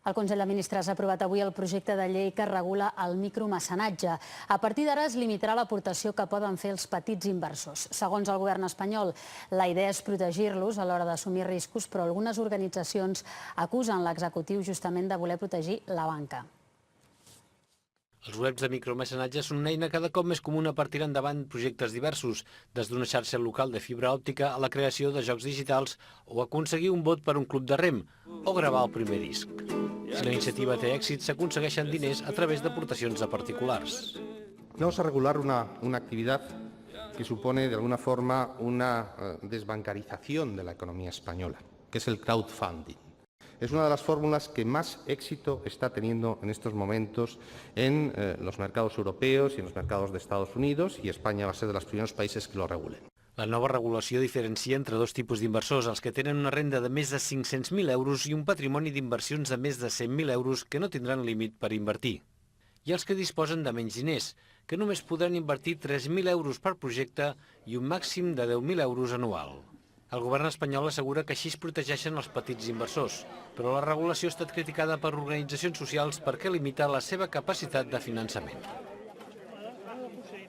El Consell de Ministres ha aprovat avui el projecte de llei que regula el micromecenatge. A partir d'ara es limitarà l'aportació que poden fer els petits inversors. Segons el govern espanyol, la idea és protegir-los a l'hora d'assumir riscos, però algunes organitzacions acusen l'executiu justament de voler protegir la banca. Els webs de micromecenatge són una eina cada cop més comuna per tirar endavant projectes diversos, des d'una xarxa local de fibra òptica a la creació de jocs digitals o aconseguir un vot per un club de rem o gravar el primer disc. Si la iniciativa té èxit, s'aconsegueixen diners a través d'aportacions de particulars. Vamos a regular una actividad que supone de alguna forma una desbancarización de la economía española, que es el crowdfunding. Es una de las fórmulas que más éxito está teniendo en estos momentos en los mercados europeos y en los mercados de Estados Unidos, y España va a ser de los primeros países que lo regulen. La nova regulació diferencia entre dos tipus d'inversors, els que tenen una renda de més de 500.000 euros i un patrimoni d'inversions de més de 100.000 euros que no tindran límit per invertir. I els que disposen de menys diners, que només podran invertir 3.000 euros per projecte i un màxim de 10.000 euros anual. El govern espanyol assegura que així es protegeixen els petits inversors, però la regulació ha estat criticada per organitzacions socials perquè limita la seva capacitat de finançament.